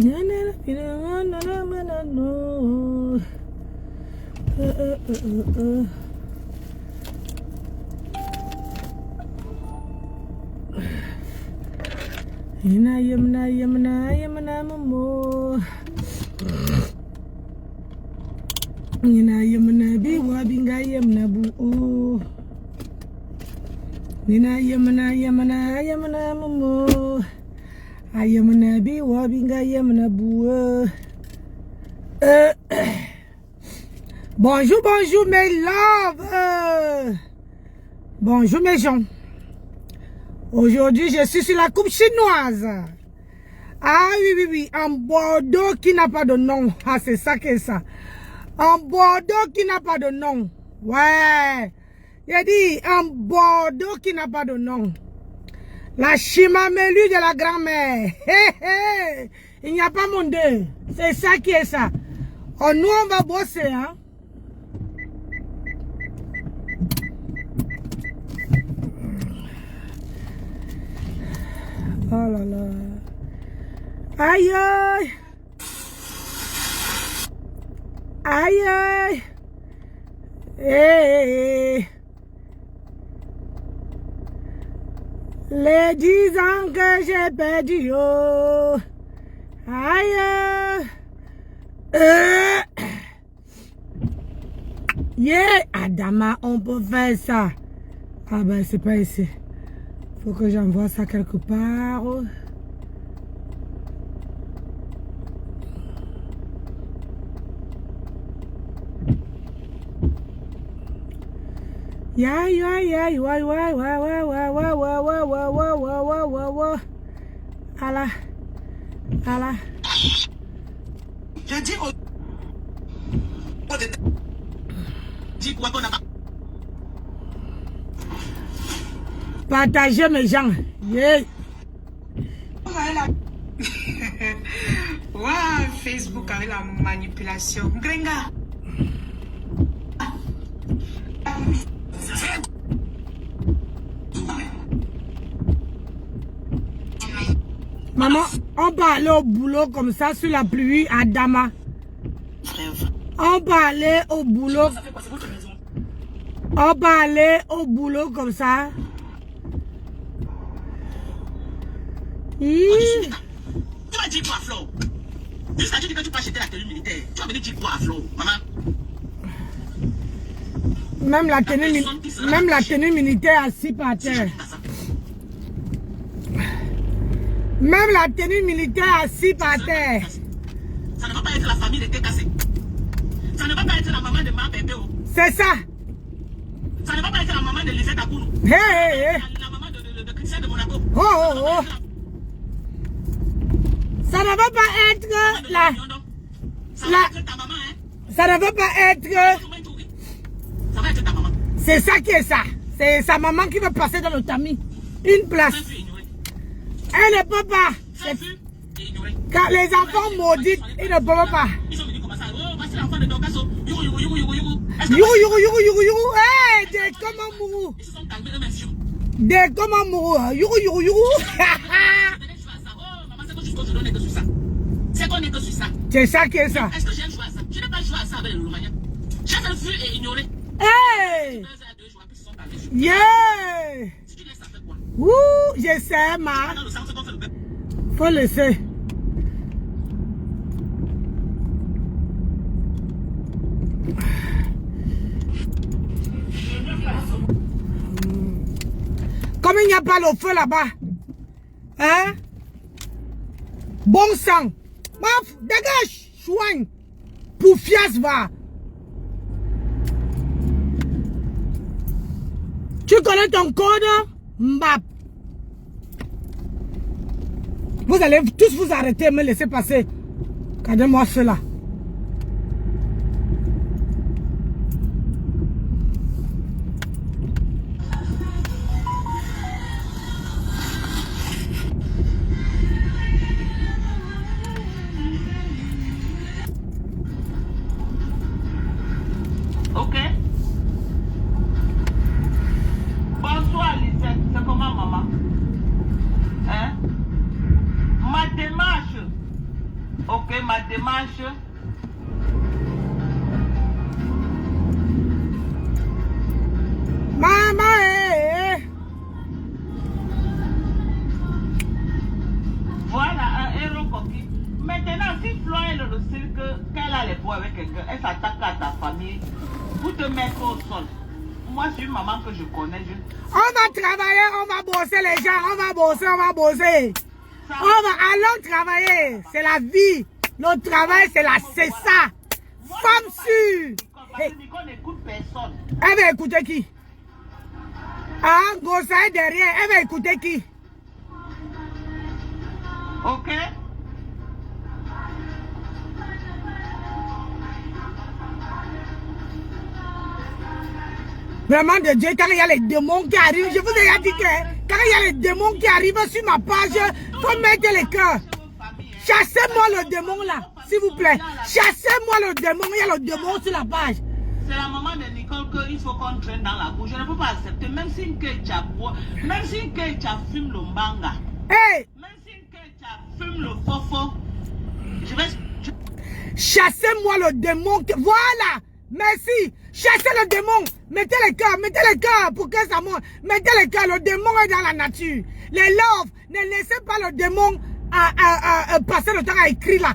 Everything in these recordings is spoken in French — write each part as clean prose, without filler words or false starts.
Yamna mamo. Yamna bi wa binga yamna bu. Yamna mamo. Ayamna bi wa binga yamna bu. Bonjour mes loves. Bonjour mes gens. Aujourd'hui, je suis sur la coupe chinoise. Ah oui, un Bordeaux qui n'a pas de nom. Ah, c'est ça que ça. Un Bordeaux qui n'a pas de nom. Ouais. J'ai dit, un Bordeaux qui n'a pas de nom. La chimamelu de la grand-mère. Il n'y a pas mon deux. C'est ça qui est ça. Oh, nous, on va bosser, hein. Oh là là. Aïe aïe. Aïe aïe. Hey. Les 10 ans que j'ai perdu, oh. Aïe. Yeah, Adama, on peut faire ça. Ah ben, c'est pas ici. Faut que j'envoie ça quelque part. Allah. J'ai dit au... Dis quoi qu'on a pas. Partagez mes gens. Yeah. Wow, Facebook avec la manipulation. Gringa. Maman, on peut aller au boulot comme ça sur la pluie à Dama. On peut aller au boulot. On peut aller au boulot comme ça. Tu m'as dit quoi, Flo? Jusqu'à tu dis que tu peux acheter la tenue militaire. Tu as venu dire quoi, Flo, maman? Même la tenue militaire assis par terre. Même la tenue militaire assis par terre. Ça ne va pas être la famille de tes cassés. Ça ne va pas être la maman de ma bébé. C'est ça. Ça ne va pas être la maman de Lisette Akounou. Hey. La maman de Christian de Monaco. Oh. Ça ne va pas être la... Ça va être ta maman, hein. Ça ne va pas être... Ça va être ta maman. C'est ça qui est ça. C'est sa maman qui va passer dans le tamis. Une place. Elle ne peut pas. Quand les enfants maudits, ils ne peuvent pas. Ils sont venus comme ça. Oh, voici l'enfant de Dorcaso. Yougou. Hey, des comment mourou. Ils se sont calmés eux-mêmes sur. Des comment mourou. Yougou. C'est qu'on est que sur ça. C'est ça qui est ça. Est-ce que j'ai joué à ça? Je n'ai pas joué à ça avec le Roumania. J'ai fait le feu et ignoré. Hey! Yeah! Si tu laisses ça fait quoi? Ouh, je sais, ma. Faut laisser. Comme il n'y a pas le feu là-bas. Hein? Bon sang. Maf, dégage, soigne. Pour fias va. Tu connais ton code? Mbap. Vous allez tous vous arrêter et me laisser passer. Regardez-moi cela. Ok. Bonsoir Lisette, c'est comment maman? Hein? Ma démarche famille, vous te mettre au sol. Moi, c'est une maman que je connais. On va travailler, on va bosser les gens, on va bosser, on va bosser. Allons travailler, c'est la vie. Le travail, c'est ça. Femme sûre. Nicole n'écoute personne. Elle va écouter qui? Ah, Gossa est derrière, elle va écouter qui? Ok? Vraiment de Dieu, quand il y a les démons qui arrivent, je vous ai déjà dit que quand il y a les démons qui arrivent sur ma page, il faut mettre les cœurs. Chassez-moi le démon là, s'il vous plaît. Chassez-moi le démon, il y a le démon sur la page. C'est la maman de Nicole qu'il faut qu'on traîne dans la bouche. Je ne peux pas accepter, même si une Kecha boit, même si une Kecha fume le manga, Hey! même si une Kecha fume le fofo, je vais... Chassez-moi le démon. Voilà! Merci! Chassez le démon! Mettez les cœurs pour que ça monte. Mettez les cœurs, le démon est dans la nature. Les loves, ne laissez pas le démon passer le temps à écrire là.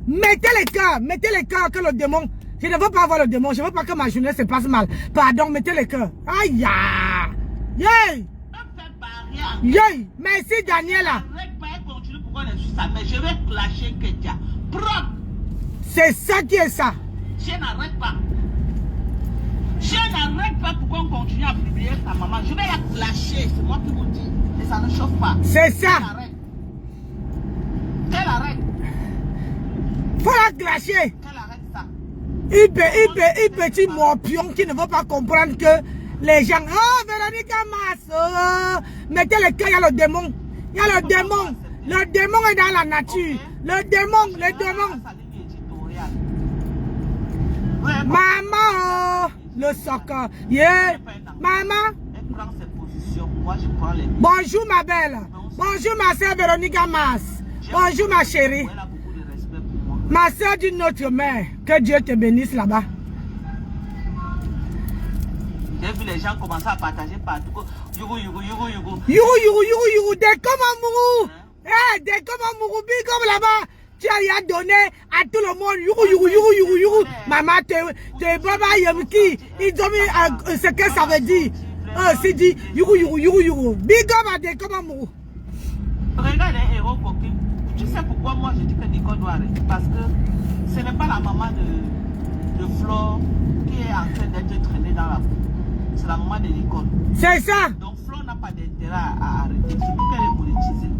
Mettez les cœurs que le démon... Je ne veux pas avoir le démon, je ne veux pas que ma journée se passe mal. Pardon, mettez les cœurs. Aïe! Yay! Yay! Merci Daniela. Je vais clasher Ketia. C'est ça qui est ça. Je n'arrête pas. Je n'arrête pas pour qu'on continue à publier sa maman. Je vais la clasher, c'est moi qui vous dis. Et ça ne chauffe pas. C'est ça. Qu'elle arrête. Faut la clasher. Qu'elle arrête ça. Il petit morpion qui ne veut pas comprendre que les gens... Oh, Véronique Mas. Mettez le cœur, il y a le démon. Il y a le démon. Le démon est dans la nature. Le démon. Maman, le soccer. Yeah. Maman. Bonjour ma belle. Bonjour ma soeur Véronique Mas. Bonjour ma chérie. Ma soeur d'une autre mère. Que Dieu te bénisse là-bas. J'ai vu les gens commencer à partager partout. Yougou. Dès comment mourou. Dès comment mourou. Big comme là-bas. Tu as donné à tout le monde. Yougou. Maman, te baba yamki. Ils ont mis ce que ça veut dire. C'est dit yougou. Big up à des comment mourou. Regarde les héros coquins. Tu sais pourquoi moi je dis que Nicole doit arrêter? Parce que ce n'est pas la maman de Flo qui est en train d'être traînée dans la boue. C'est la maman de Nicole. C'est ça. Donc Flo n'a pas d'intérêt à arrêter. C'est pour qu'elle est monétisée.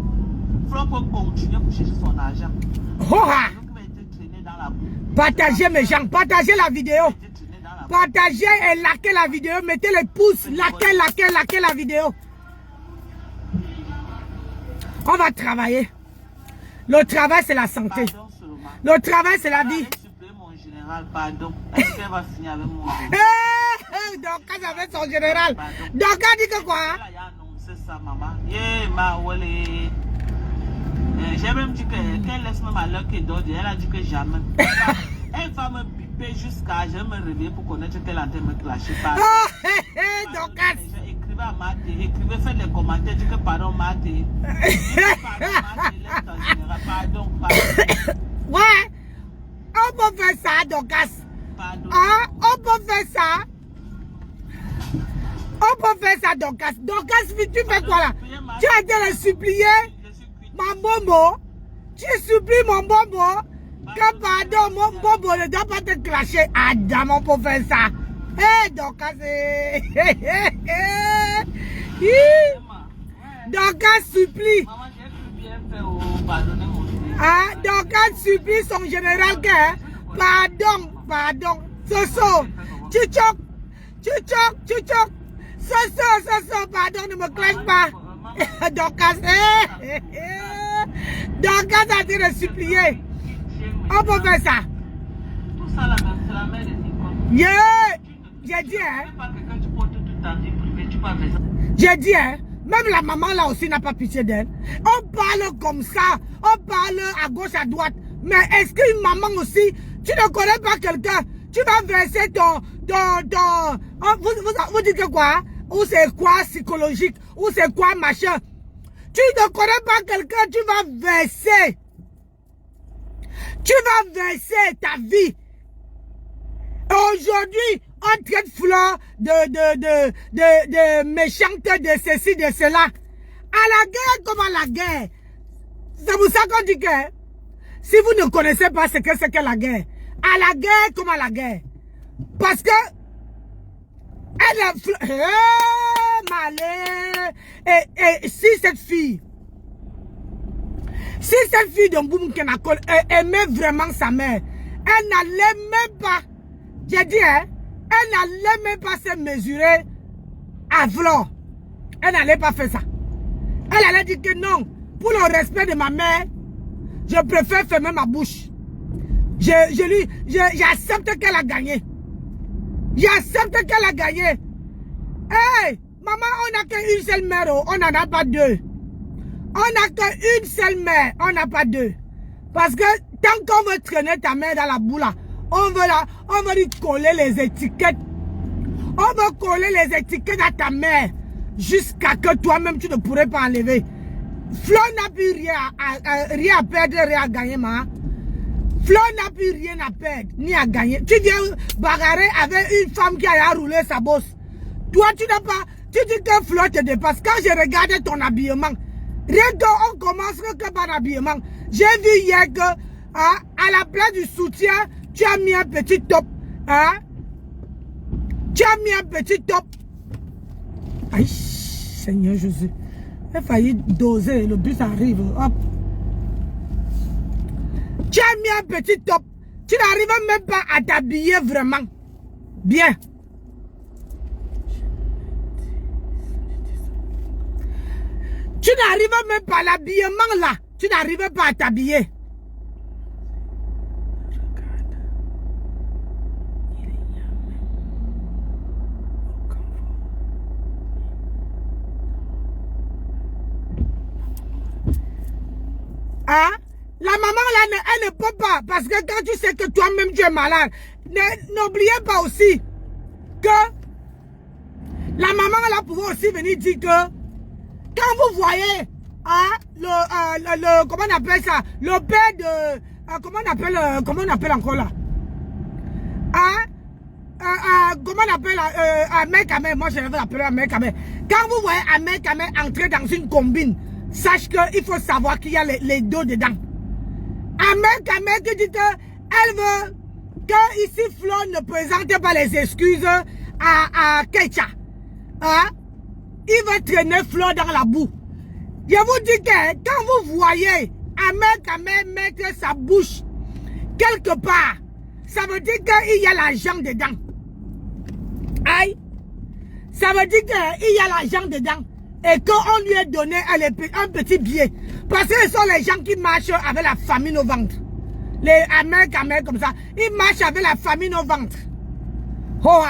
Flo peut continuer pour chercher son argent. Partagez mes gens, partagez la vidéo. Partagez et likez la vidéo. Mettez les pouces, likez la vidéo. On va travailler. Le travail, c'est la santé. Le travail, c'est la vie. Pardon. Est-ce qu'elle va finir avec mon donc, quand j'avais son général. Donc, elle dit que quoi? Elle a annoncé ça, maman. J'ai même dit qu'elle laisse même à l'heure qu'elle dort. Elle a dit que jamais. Elle va me piper jusqu'à je me réveiller pour connaître qu'elle est en train de me clasher. Donc, écrivez à Maté, écrivez, faites des commentaires, dites que pardon Maté. Pardon. Ouais, on peut faire ça, Docas. Ah, on peut faire ça. Docas. Docas, tu fais quoi là? Tu as été le supplier, mon bobo. Tu supplies mon bobo. Que pardon, mon bobo ne doit pas te clasher. Adam, on peut faire ça. Docas, Docas supplie. Docas supplie son général que pardon. Soso, Chuchok. Soso, pardon, ne me clash pas. Docas, Docas a dit de supplier. On peut faire ça. Tout ça là, c'est la mère de Nicole. Yeah! J'ai dit, J'ai dit, même la maman là aussi n'a pas pitié d'elle. On parle comme ça, on parle à gauche, à droite. Mais est-ce qu'une maman aussi, tu ne connais pas quelqu'un, tu vas verser vous dites que quoi? Ou c'est quoi psychologique? Ou c'est quoi machin? Tu ne connais pas quelqu'un, tu vas verser. Tu vas verser ta vie. Aujourd'hui, on traite Flore de méchante, de ceci, de cela. À la guerre comme à la guerre. C'est pour ça qu'on dit que si vous ne connaissez pas ce que c'est que la guerre, à la guerre comme à la guerre. Parce que elle a... Et si cette fille de Mboum Kenakol aimait vraiment sa mère, elle n'allait même pas, j'ai dit, hein, elle n'allait même pas se mesurer à Flore. Elle n'allait pas faire ça. Elle allait dire que non, pour le respect de ma mère, je préfère fermer ma bouche. J'accepte qu'elle a gagné. J'accepte qu'elle a gagné. Hey, maman, on n'a qu'une seule mère, on n'en a pas deux. On n'a qu'une seule mère, on n'a pas deux. Parce que tant qu'on veut traîner ta mère dans la boule, on veut lui coller les étiquettes. On veut coller les étiquettes à ta mère jusqu'à que toi-même tu ne pourrais pas enlever. Flore n'a plus rien à perdre, rien à gagner, ma. Flore n'a plus rien à perdre, ni à gagner. Tu viens bagarrer avec une femme qui a roulé sa bosse. Toi, tu n'as pas... Tu dis que Flore te dépasse. Quand je regardais ton habillement, rien qu'on commence que par l'habillement, j'ai vu hier que à la place du soutien, tu as mis un petit top. Hein? Tu as mis un petit top. Aïe, Seigneur Jésus. J'ai failli doser, le bus arrive. Hop. Tu as mis un petit top. Tu n'arrives même pas à t'habiller vraiment bien. Tu n'arrives même pas à l'habillement là. Tu n'arrives pas à t'habiller. Hein? La maman là, elle ne peut pas. Parce que quand tu sais que toi-même tu es malade, n'oubliez pas aussi que la maman là pouvait aussi venir dire que quand vous voyez comment on appelle ça, le père de comment on appelle encore là, comment on appelle Ahmed Kamel, moi je vais l'appeler Ahmed Kamel. Quand vous voyez Ahmed Kamel entrer dans une combine, sache qu'il faut savoir qu'il y a les dos dedans. Ahmed Kamel qui dit qu'elle veut que ici Flore ne présente pas les excuses à Kecha. Hein? Il va traîner Flore dans la boue. Je vous dis que quand vous voyez Ahmed Kamel mettre sa bouche quelque part, ça veut dire qu'il y a l'argent dedans. Aïe. Ça veut dire qu'il y a l'argent dedans. Et qu'on lui a donné un petit billet. Parce que ce sont les gens qui marchent avec la famine au ventre. Les Ahmed Kamel comme ça. Ils marchent avec la famine au ventre. Oh.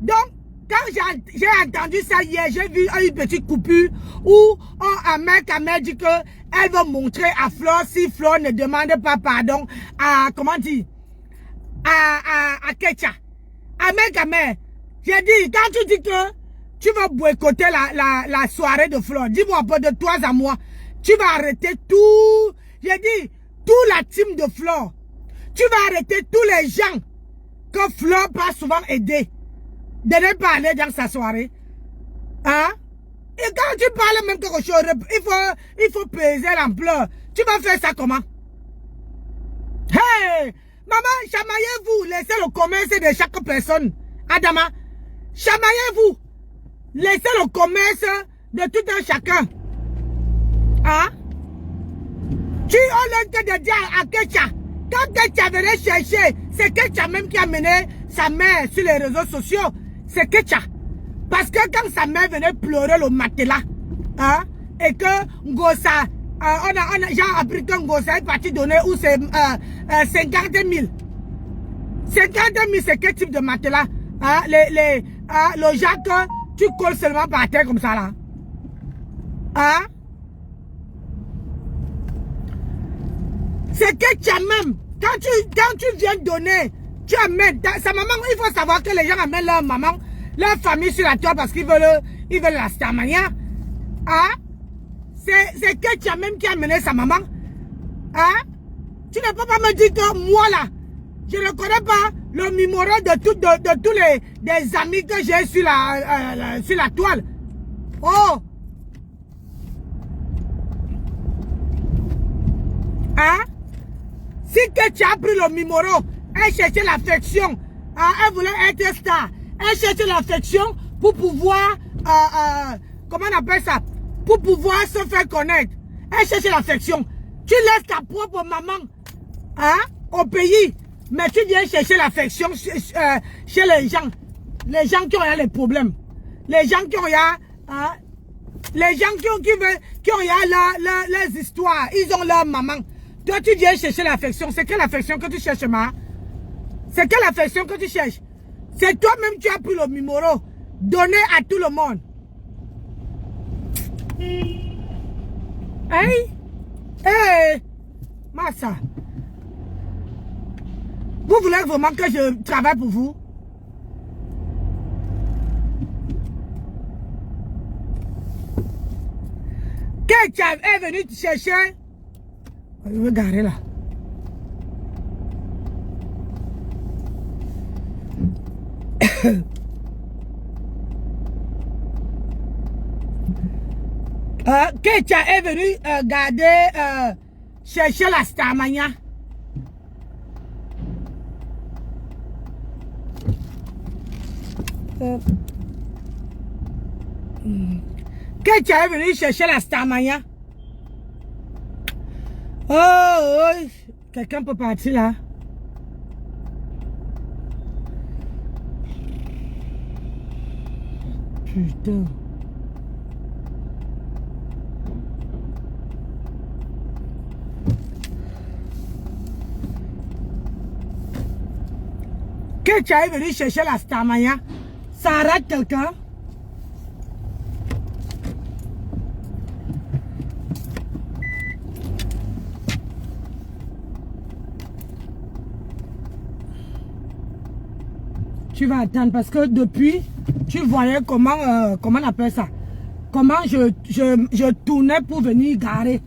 Donc, quand j'ai entendu ça hier, j'ai vu une petite coupure où Ahmed Kamel dit qu'elle veut montrer à Flore si Flore ne demande pas pardon à, comment dire, à Kecha. Ahmed Kamel, j'ai dit, quand tu dis que tu vas boycotter la soirée de Flore, dis-moi pas de toi à moi, tu vas arrêter tout, j'ai dit, toute la team de Flore, tu vas arrêter tous les gens que Flore pas souvent aider. De ne pas aller dans sa soirée. Hein? Et quand tu parles même quelque chose, il faut peser l'ampleur. Tu vas faire ça comment? Hey! Maman, chamaillez-vous. Laissez le commerce de chaque personne. Adama, chamaillez-vous. Laissez le commerce de tout un chacun. Hein? Tu as l'honneur de dire à Kecha. Quand Kecha venait chercher, c'est Kecha même qui a mené sa mère sur les réseaux sociaux. C'est Kecha. Parce que quand sa mère venait pleurer le matelas, hein, et que Ngosa, j'ai appris que Ngosa est parti donner où c'est 50 000. 50 000, c'est quel type de matelas? Hein, le Jacques, tu colles seulement par terre comme ça là. Hein? C'est Kecha même. Quand tu viens donner, tu amènes sa maman. Il faut savoir que les gens amènent leur maman, leur famille sur la toile parce qu'ils veulent la Starmania. Hein? C'est Kecha même qui a amené sa maman. Hein? Tu ne peux pas me dire que moi là, je ne connais pas le numéro de tous des amis que j'ai sur la toile. Oh! Hein? Si que tu as pris le numéro, elle cherchait l'affection. Elle voulait être star. Elle cherchait l'affection pour pouvoir, comment on appelle ça? Pour pouvoir se faire connaître. Elle cherchait l'affection. Tu laisses ta propre maman, hein, au pays, mais tu viens chercher l'affection chez les gens qui ont les problèmes. Les gens qui ont hein, les gens qui ont leurs histoires, ils ont leur maman. Toi, tu viens chercher l'affection. C'est quelle affection que tu cherches, ma? C'est quelle affection que tu cherches? C'est toi-même qui as pris le numéro donné à tout le monde. Hey! Hey! Massa. Vous voulez vraiment que je travaille pour vous? Quelqu'un est venu te chercher. Je vais garer là. Quelqu'un est venu garder, chercher la Starmania. Quelqu'un est venu chercher la Starmania. Oh, quelqu'un peut partir là. Putain. Quelqu'un est venu chercher la Starmania. Ça arrête quelqu'un. Tu vas attendre parce que depuis, tu voyais comment on appelle ça. Comment je tournais pour venir garer.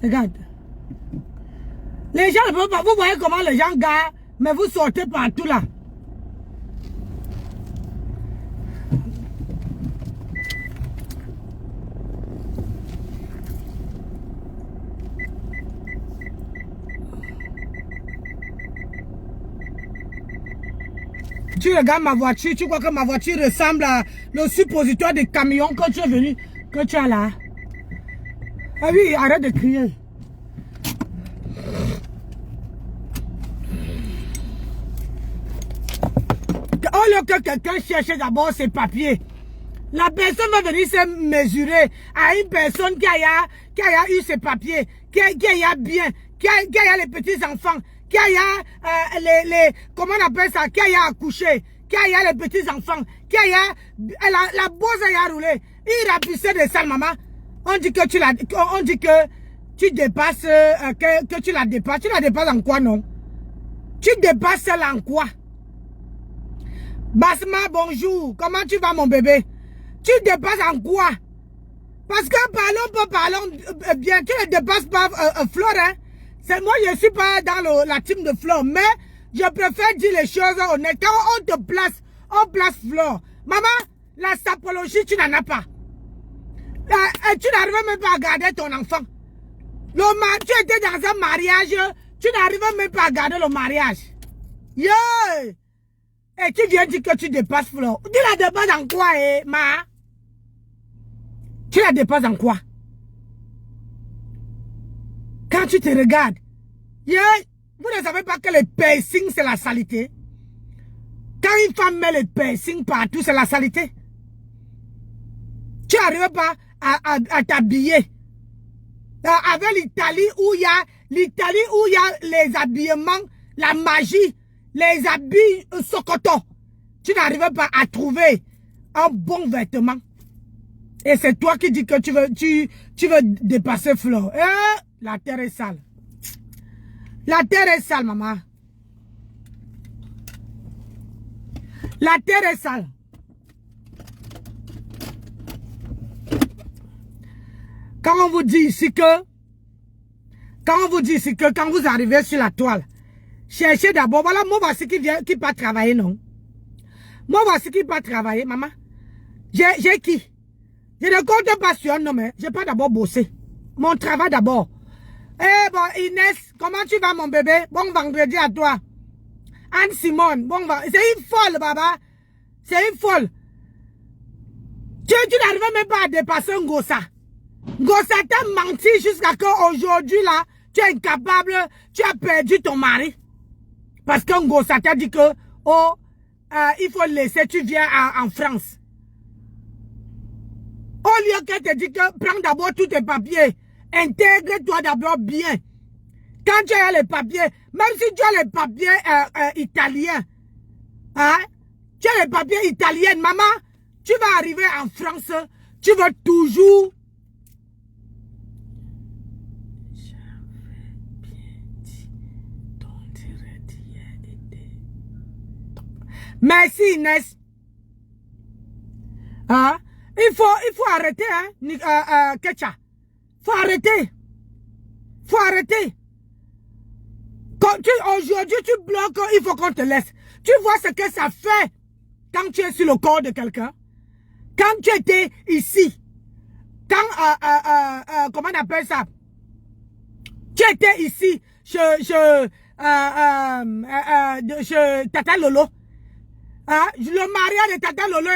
Regarde. Les gens ne peuvent pas. Vous voyez comment les gens garent, mais vous sortez partout là. Tu regardes ma voiture, tu crois que ma voiture ressemble à le suppositoire de camion que tu es venu, que tu as là. Ah oui, arrête de crier. Oh là, que quelqu'un cherche d'abord ses papiers. La personne va venir se mesurer à une personne qui a eu ses papiers, qui a bien, qui a les petits enfants, qui a comment on appelle ça, qui a accouché, qui a les petits enfants, qui a la bosse a roulé. Il rapissait de ça, maman. On dit que tu dépasses, que tu la dépasses. Tu la dépasses en quoi, non? Tu dépasses celle en quoi? Basma, bonjour. Comment tu vas, mon bébé? Tu dépasses en quoi? Parce que parlons bien. Tu ne dépasses pas Flore, hein? Moi, je ne suis pas dans la team de Flore, mais je préfère dire les choses honnêtes. Quand on te place, on place Flore. Maman, la sapologie, tu n'en as pas. Tu n'arrives même pas à garder ton enfant. Tu étais dans un mariage, tu n'arrives même pas à garder le mariage. Yeah! Et tu viens dire que tu dépasses Flore. Tu la dépasses en quoi, ma? Tu la dépasses en quoi? Quand tu te regardes, yeah, vous ne savez pas que le piercing, c'est la saleté. Quand une femme met le piercing partout, c'est la saleté. Tu n'arrives pas à t'habiller. Avec l'Italie où il y a les habillements, la magie, les habits Sokoto. Tu n'arrives pas à trouver un bon vêtement. Et c'est toi qui dis que tu veux dépasser Flore. La terre est sale. La terre est sale, maman. La terre est sale. Quand on vous dit ici que, quand vous arrivez sur la toile, cherchez d'abord, voilà, moi voici qui part travailler, non? Moi voici qui part travailler, maman. J'ai qui? Je ne compte pas sur un nom, mais j'ai pas d'abord bossé. Mon travail d'abord. Eh bon, Inès, comment tu vas mon bébé? Bon vendredi à toi. Anne-Simone, bon vendredi. C'est une folle, baba. C'est une folle. Tu n'arrives même pas à dépasser un Ngossa. Ngossa t'a menti jusqu'à qu'aujourd'hui, là, tu es incapable, tu as perdu ton mari. Parce qu'un Ngossa t'a dit que, oh, il faut laisser, tu viens en France. Au lieu qu'elle te dit que, prends d'abord tous tes papiers, intègre-toi d'abord bien. Quand tu as les papiers, même si tu as les papiers italiens, hein, tu as les papiers italiens, maman, tu vas arriver en France, tu vas toujours... Merci Inès. Hein? Il faut arrêter, hein, Ketcha. Faut arrêter. Faut arrêter. Aujourd'hui, tu bloques, il faut qu'on te laisse. Tu vois ce que ça fait quand tu es sur le corps de quelqu'un. Quand tu étais ici. Quand, comment on appelle ça? Tu étais ici, chez Tata Lolo. Hein? Le mariage de Tata Lolo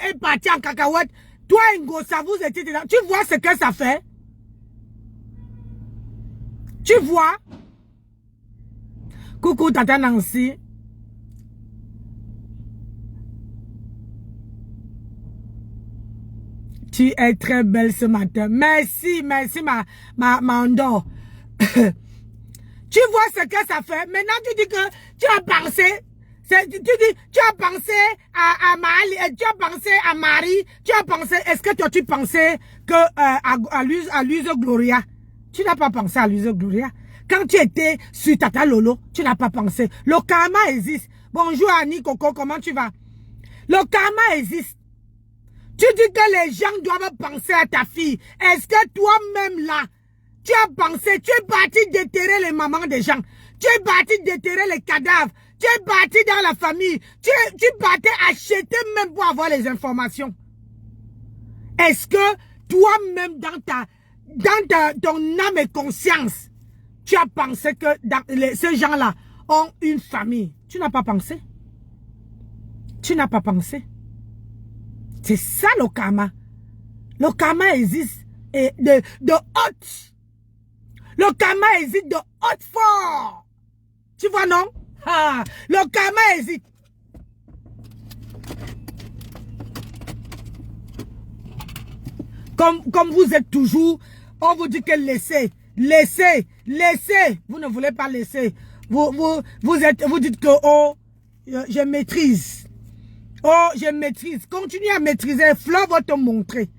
est parti en cacahuète. Toi, Ngossa, vous étiez dedans. Tu vois ce que ça fait? Tu vois? Coucou Tata Nancy. Tu es très belle ce matin. Merci, merci ma Ando. Tu vois ce que ça fait? Maintenant tu dis que tu as pensé. Tu as pensé à Mali, tu as pensé à Marie, tu as pensé, est-ce que toi tu pensais que à Luz Gloria? Tu n'as pas pensé à Luz Gloria. Quand tu étais sur Tata Lolo, tu n'as pas pensé. Le karma existe. Bonjour Annie Coco, comment tu vas? Le karma existe. Tu dis que les gens doivent penser à ta fille. Est-ce que toi-même là, tu as pensé, tu es parti déterrer les mamans des gens. Tu es parti déterrer les cadavres. Tu es parti dans la famille. Tu partais acheter même pour avoir les informations. Est-ce que toi-même dans ton âme et conscience, tu as pensé que ces gens-là ont une famille? Tu n'as pas pensé. Tu n'as pas pensé. C'est ça le karma. Le karma existe de haute. Le karma existe de haute fort. Tu vois, non? Ah, le karma existe. Comme vous êtes toujours, on vous dit que laissez. Vous ne voulez pas laisser. Vous dites que, oh, je maîtrise. Oh, je maîtrise. Continuez à maîtriser. Flo va te montrer.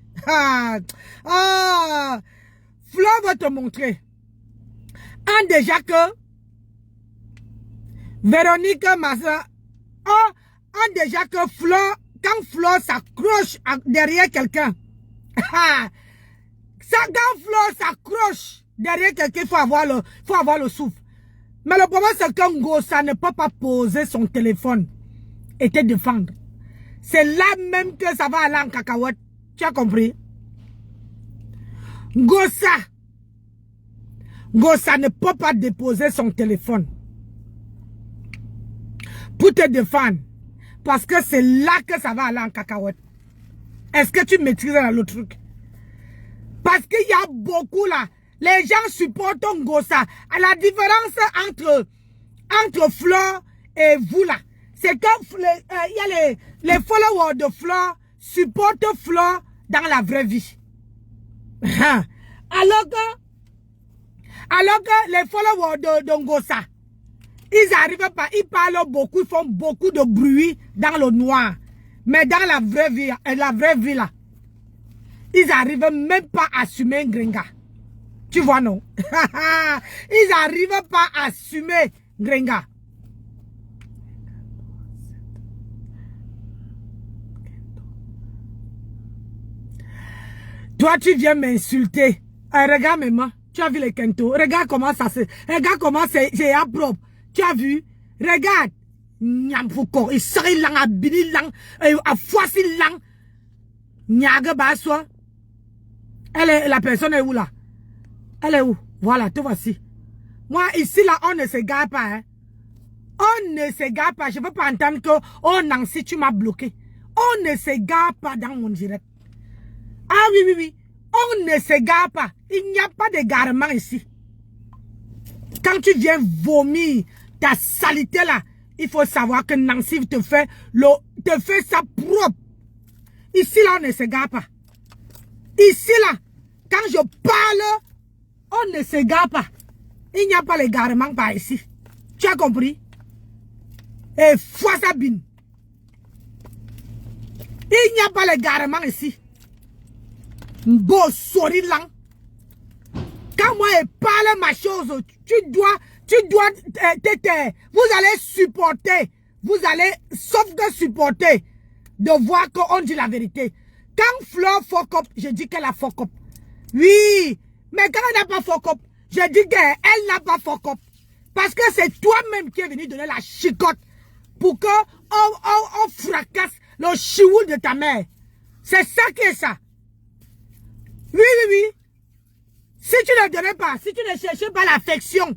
Flo va te montrer. Déjà que Véronique Massa, déjà que Flo, quand Flo s'accroche derrière quelqu'un, quand Flo s'accroche derrière quelqu'un, il faut avoir le souffle. Mais le problème, c'est qu'un Ngossa ne peut pas poser son téléphone et te défendre. C'est là même que ça va aller en cacahuète. Tu as compris? Ngossa ne peut pas déposer son téléphone pour te défendre. Parce que c'est là que ça va aller en cacahuète. Est-ce que tu maîtrises le truc? Parce qu'il y a beaucoup là. Les gens supportent Ngossa. La différence entre Fleur et vous là, c'est que il y a les followers de Fleur supportent Fleur dans la vraie vie. Alors que les followers de Ngossa, ils arrivent pas, ils parlent beaucoup, ils font beaucoup de bruit dans le noir. Mais dans la vraie vie là, ils arrivent même pas à assumer un Gringa. Tu vois, non? Ils n'arrivent pas à assumer Gringa. Toi, tu viens m'insulter. Regarde maman, tu as vu les kento. Regarde comment ça se... Regarde comment c'est propre. Tu as vu? Regarde. Nyamfuko, il serait lang à bini lang, à foissi lang. Nyaga baswa. La personne est où là? Elle est où? Voilà, te voici. Moi, ici là, on ne s'égare pas. Hein. On ne s'égare pas. Je ne peux pas entendre que, oh Nancy, tu m'as bloqué. On ne s'égare pas dans mon direct. Ah oui, oui, oui. On ne s'égare pas. Il n'y a pas d'égarement ici. Quand tu viens vomir ta saleté là, il faut savoir que Nancy te fait ça propre. Ici là, on ne s'égare pas. Ici là, quand je parle, on ne s'égare pas. Il n'y a pas l'égarement par ici. Tu as compris? Et foi Sabine. Il n'y a pas l'égarement ici. Beau sourire là. Quand moi je parle ma chose, tu dois te taire. Vous allez supporter. Vous allez, sauf que supporter, de voir qu'on dit la vérité. Quand Fleur fuck up, je dis qu'elle a fuck up. Oui, mais quand elle n'a pas fuck up, je dis qu'elle n'a pas fuck up. Parce que c'est toi-même qui est venu donner la chicotte pour que on fracasse le chioul de ta mère. C'est ça qui est ça. Oui, oui, oui. Si tu ne donnais pas, si tu ne cherchais pas l'affection,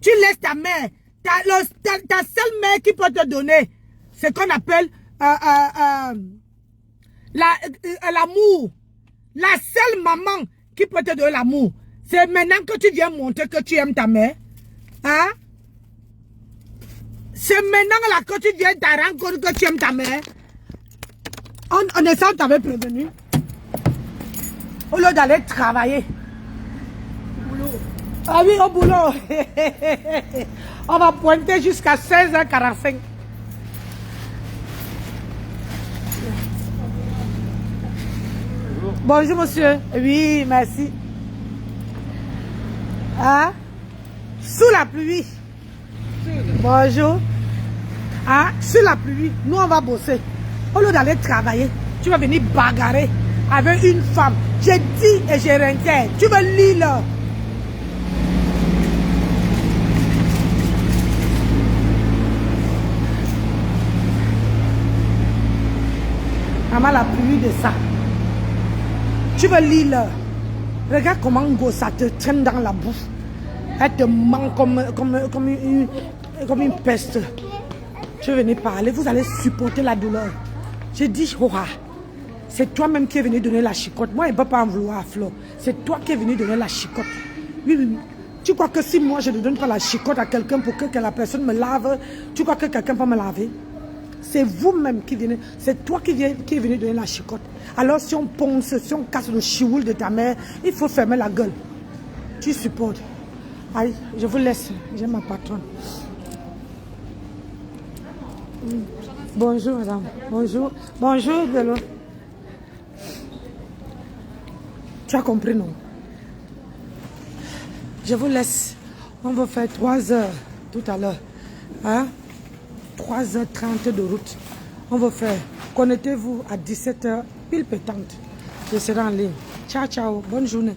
tu laisses ta mère, ta seule mère qui peut te donner ce qu'on appelle l'amour. La seule maman qui peut te donner l'amour. C'est maintenant que tu viens montrer que tu aimes ta mère. Hein? C'est maintenant là que tu viens te rendre compte que tu aimes ta mère. On est ça, t'avait prévenu. Au lieu d'aller travailler. Ah oui, au boulot. On va pointer jusqu'à 16h45. Bonjour, monsieur. Oui, merci. Hein? Sous la pluie. Bonjour. Hein? Sous la pluie, nous on va bosser. Au lieu d'aller travailler, tu vas venir bagarrer avec une femme. J'ai dit et j'ai réitéré. Tu veux lire là? Maman, la pluie de ça. Tu veux lire là? Regarde comment ça te traîne dans la bouffe. Elle te manque comme une peste. Tu veux venir parler, vous allez supporter la douleur. J'ai dit, oh, c'est toi-même qui es venu donner la chicotte. Moi, je ne peux pas en vouloir à Flo. C'est toi qui es venu donner la chicotte. Oui, oui, oui. Tu crois que si moi, je ne donne pas la chicotte à quelqu'un pour que la personne me lave, tu crois que quelqu'un peut me laver? C'est vous-même qui venez. C'est toi qui est venu donner la chicotte. Alors, si on ponce, si on casse le chioul de ta mère, il faut fermer la gueule. Tu supportes. Aïe, je vous laisse. J'ai ma patronne. Bonjour, madame. Bonjour. Bonjour, Bello. Tu as compris, non? Je vous laisse. On va faire 3 heures tout à l'heure. Hein? 3h30 de route. On va faire. Connectez-vous à 17h, pile pétante. Je serai en ligne. Ciao, ciao. Bonne journée.